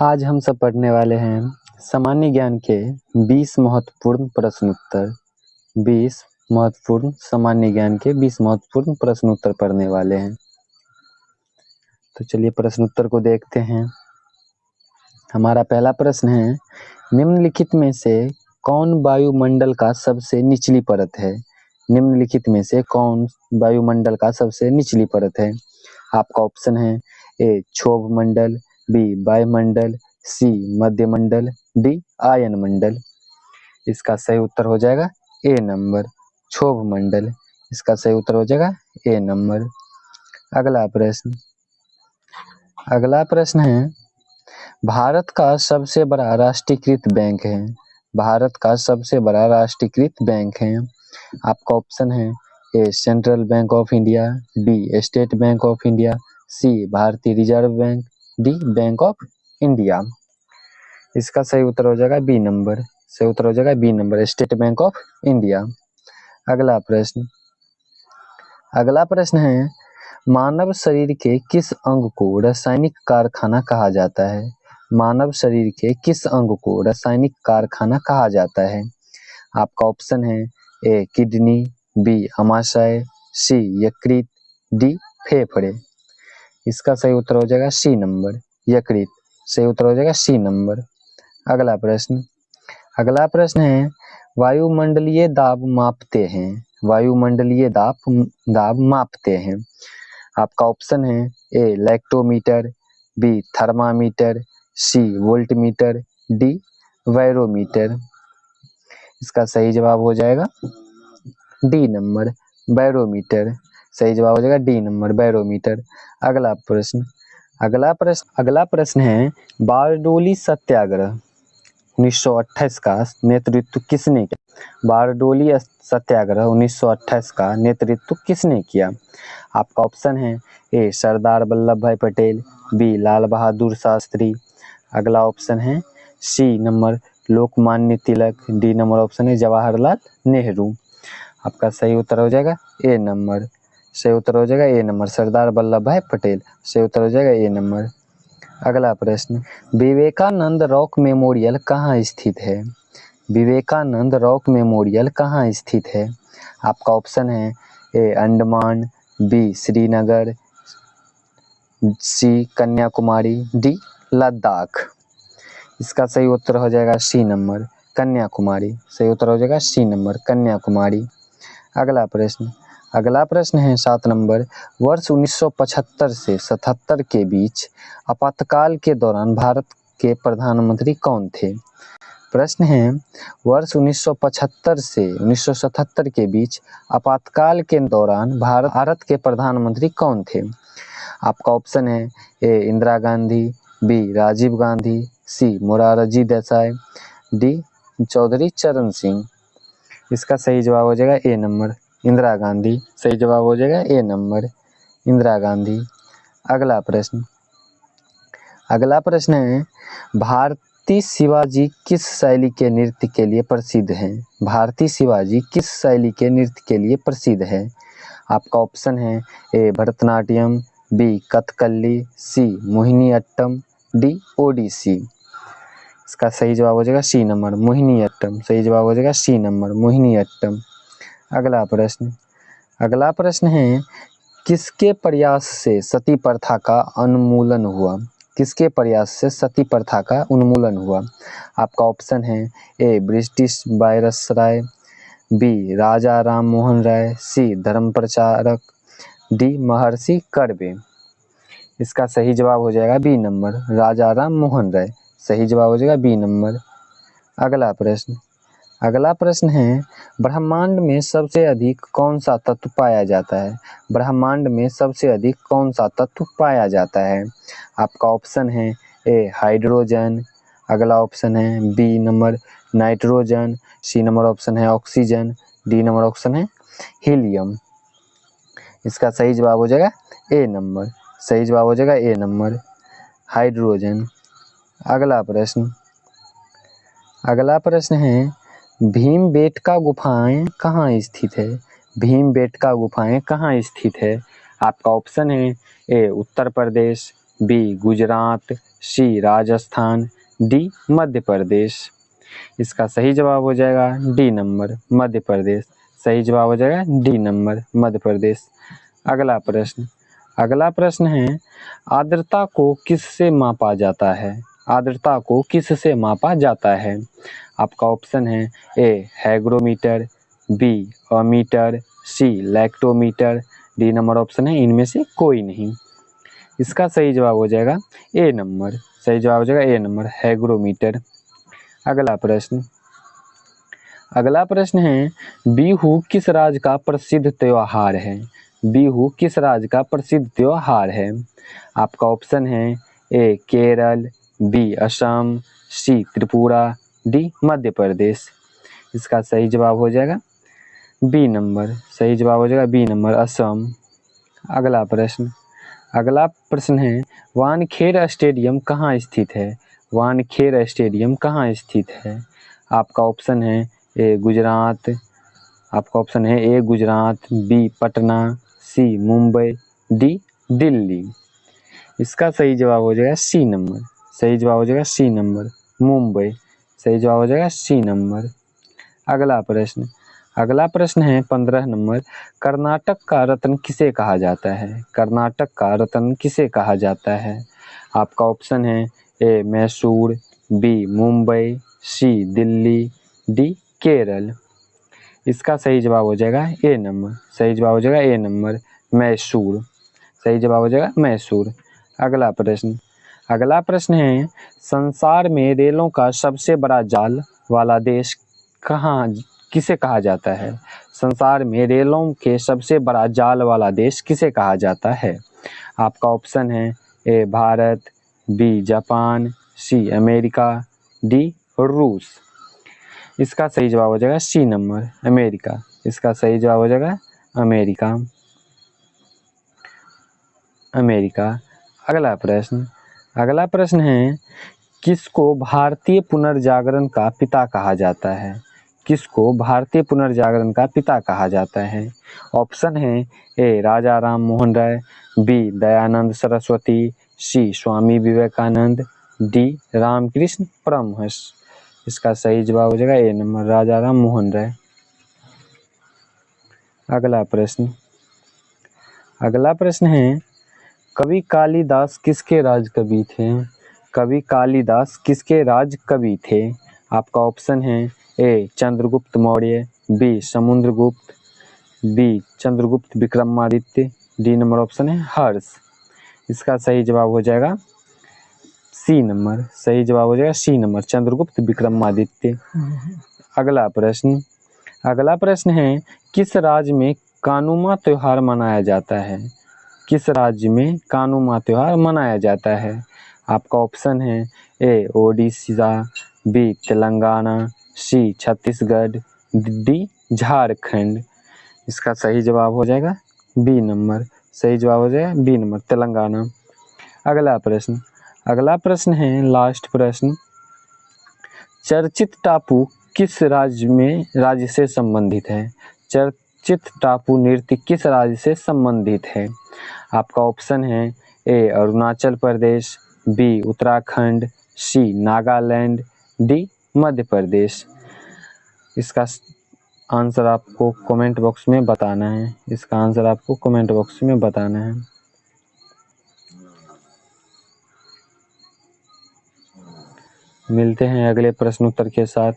आज हम सब पढ़ने वाले हैं सामान्य ज्ञान के 20 महत्वपूर्ण प्रश्न उत्तर। 20 महत्वपूर्ण सामान्य ज्ञान के 20 महत्वपूर्ण प्रश्न उत्तर पढ़ने वाले हैं। तो चलिए प्रश्न उत्तर को देखते हैं। हमारा पहला प्रश्न है, निम्नलिखित में से कौन वायुमंडल का सबसे निचली परत है? निम्नलिखित में से कौन वायुमंडल का सबसे निचली परत है? आपका ऑप्शन है ए क्षोभ मंडल, बी वायुमंडल, सी मध्यमंडल, डी आयन मंडल। इसका सही उत्तर हो जाएगा ए नंबर क्षोभ मंडल। इसका सही उत्तर हो जाएगा ए नंबर। अगला प्रश्न है, भारत का सबसे बड़ा राष्ट्रीयकृत बैंक है। भारत का सबसे बड़ा राष्ट्रीयकृत बैंक है। आपका ऑप्शन है A central bank of India, B state bank of India, C Bharatiya reserve bank, D bank of India. इसका सही उत्तर हो जाएगा बी नंबर। सही उत्तर हो जाएगा B number State bank of India. अगला प्रश्न है, मानव शरीर के किस अंग को रासायनिक कारखाना कहा जाता है? मानव शरीर के किस अंग को रासायनिक कारखाना कहा जाता है? आपका ऑप्शन है ए किडनी, बी अमाशय, सी यकृत, डी फेफड़े। इसका सही उत्तर हो जाएगा सी नंबर यकृत। सही उत्तर हो जाएगा सी नंबर। अगला प्रश्न है, वायुमंडलीय दाब मापते हैं। वायुमंडलीय दाब मापते हैं। आपका ऑप्शन है ए लैक्टोमीटर, बी थर्मामीटर, सी वोल्टमीटर, डी बैरोमीटर। इसका सही जवाब हो जाएगा डी नंबर बैरोमीटर। सही जवाब हो जाएगा डी नंबर बैरोमीटर। अगला प्रश्न है, बारडोली सत्याग्रह 1928 का नेतृत्व किसने किया? बारडोली सत्याग्रह 1928 का नेतृत्व किसने किया? आपका ऑप्शन है ए सरदार वल्लभ भाई पटेल, बी लाल बहादुर शास्त्री। अगला ऑप्शन है सी number Lokmanya Tilak, D number option है जवाहरलाल नेहरू। आपका सही उत्तर हो जाएगा ए नंबर। सही उत्तर हो जाएगा ए नंबर सरदार वल्लभ भाई पटेल। सही उत्तर हो जाएगा ए नंबर। अगला प्रश्न, विवेकानंद रॉक मेमोरियल कहाँ स्थित है? विवेकानंद रॉक मेमोरियल कहाँ स्थित है? आपका ऑप्शन है ए अंडमान, बी श्रीनगर, सी कन्याकुमारी, डी लद्दाख। इसका सही उत्तर हो जाएगा सी नंबर कन्याकुमारी। सही उत्तर हो जाएगा सी नंबर कन्याकुमारी। अगला प्रश्न है 7 नंबर, वर्ष 1975 से 77 के बीच आपातकाल के दौरान भारत के प्रधानमंत्री कौन थे? प्रश्न है, वर्ष 1975 से 1977 के बीच आपातकाल के दौरान भारत के प्रधानमंत्री कौन थे? आपका ऑप्शन है ए इंदिरा गांधी, बी राजीव गांधी, सी मोरारजी देसाई, डी चौधरी चरण सिंह। इसका सही जवाब हो जाएगा ए नंबर इंदिरा गांधी। सही जवाब हो जाएगा ए नंबर इंदिरा गांधी। अगला प्रश्न है, भारतीय शिवाजी किस शैली के नृत्य के लिए प्रसिद्ध हैं? भारतीय शिवाजी किस शैली के नृत्य के लिए प्रसिद्ध है? आपका ऑप्शन है ए भरतनाट्यम, बी कथकली, सी मोहिनीअट्टम, डी ओडिसी। इसका सही जवाब हो जाएगा सी नंबर मोहिनीअट्टम। सही जवाब हो जाएगा सी नंबर मोहिनीअट्टम। अगला प्रश्न है, किसके प्रयास से सती प्रथा का उन्मूलन हुआ? किसके प्रयास से सती प्रथा का उन्मूलन हुआ? आपका ऑप्शन है ए ब्रिटिश वायसराय, बी राजा राम मोहन राय, सी धर्म प्रचारक, डी महर्षि कर्वे। इसका सही जवाब हो जाएगा बी नंबर राजा राम मोहन राय। सही जवाब हो जाएगा बी नंबर। अगला प्रश्न है, ब्रह्मांड में सबसे अधिक कौन सा तत्व पाया जाता है? ब्रह्मांड में सबसे अधिक कौन सा तत्व पाया जाता है? आपका ऑप्शन है ए हाइड्रोजन, अगला ऑप्शन है B number nitrogen, C number option है ऑक्सीजन, डी नंबर ऑप्शन है हीलियम। इसका सही जवाब हो जाएगा ए नंबर। सही जवाब हो जाएगा ए नंबर हाइड्रोजन। अगला प्रश्न है, भीमबेटका गुफाएं कहाँ स्थित है? भीमबेटका गुफाएं कहाँ स्थित है? आपका ऑप्शन है ए उत्तर प्रदेश, बी गुजरात, सी राजस्थान, डी मध्य प्रदेश। इसका सही जवाब हो जाएगा डी नंबर मध्य प्रदेश। सही जवाब हो जाएगा डी नंबर मध्य प्रदेश। अगला प्रश्न है आर्द्रता को किससे मापा जाता है? आर्द्रता को किससे मापा जाता है? आपका ऑप्शन है ए हैग्रोमीटर, बी अमीटर, सी लैक्टोमीटर, डी नंबर ऑप्शन है इनमें से कोई नहीं। इसका सही जवाब हो जाएगा ए नंबर। सही जवाब हो जाएगा ए नंबर हैग्रोमीटर। अगला प्रश्न है बिहू किस राज्य का प्रसिद्ध त्योहार है? बिहू किस राज्य का प्रसिद्ध त्योहार है? आपका ऑप्शन है ए केरल, बी असम, सी त्रिपुरा, डी मध्य प्रदेश। इसका सही जवाब हो जाएगा बी नंबर। सही जवाब हो जाएगा बी नंबर असम। अगला प्रश्न है वानखेड़ स्टेडियम कहाँ स्थित है? वानखेड़ स्टेडियम कहाँ स्थित है? आपका ऑप्शन है ए गुजरात, बी पटना, सी मुंबई, डी दिल्ली। इसका सही जवाब हो जाएगा सी नंबर। सही जवाब हो जाएगा सी नंबर मुंबई। सही जवाब हो जाएगा सी नंबर। अगला प्रश्न है 15 नंबर कर्नाटक का रत्न किसे कहा जाता है? कर्नाटक का रत्न किसे कहा जाता है? आपका ऑप्शन है ए मैसूर, बी मुंबई, सी दिल्ली, डी केरल। इसका सही जवाब हो जाएगा ए नंबर। सही जवाब हो जाएगा ए नंबर मैसूर। सही जवाब हो जाएगा मैसूर। अगला प्रश्न है संसार में रेलों का सबसे बड़ा जाल वाला देश किसे कहा जाता है? संसार में रेलों के सबसे बड़ा जाल वाला देश किसे कहा जाता है? आपका ऑप्शन है A Bharat, B Japan, C America, D रूस। इसका सही जवाब हो जाएगा सी नंबर अमेरिका। इसका सही जवाब हो जाएगा अमेरिका। अगला प्रश्न है किसको भारतीय पुनर्जागरण का पिता कहा जाता है? किसको भारतीय पुनर्जागरण का पिता कहा जाता है? ऑप्शन है ए राजा राम मोहन राय, बी दयानंद सरस्वती, सी स्वामी विवेकानंद, डी रामकृष्ण परमहंस। इसका सही जवाब हो जाएगा ए नंबर राजा राम मोहन राय। अगला प्रश्न है कवि कालिदास किसके राज कवि थे? कवि कालिदास किसके राज कवि थे? आपका ऑप्शन है A Chandragupta Maurya, B Samudragupta, B Chandragupta Vikramaditya, D number option है हर्ष। इसका सही जवाब हो जाएगा सी नंबर। सही जवाब हो जाएगा सी नंबर चंद्रगुप्त विक्रमादित्य। अगला प्रश्न है किस राज्य में कानुमा त्योहार मनाया जाता है? किस राज्य में कानुमा त्योहार मनाया जाता है? आपका ऑप्शन है ए ओडिशा, बी तेलंगाना, सी छत्तीसगढ़, डी झारखंड। इसका सही जवाब हो जाएगा बी नंबर। सही जवाब हो जाएगा बी नंबर तेलंगाना। अगला प्रश्न है लास्ट प्रश्न चर्चित टापू किस राज्य से संबंधित है? चर्चित टापू नृत्य किस राज्य से संबंधित है? आपका ऑप्शन है ए अरुणाचल प्रदेश, बी उत्तराखंड, सी नागालैंड, डी मध्य प्रदेश। इसका आंसर आपको कमेंट बॉक्स में बताना है। इसका आंसर आपको कमेंट बॉक्स में बताना है। मिलते हैं अगले प्रश्न उत्तर के साथ।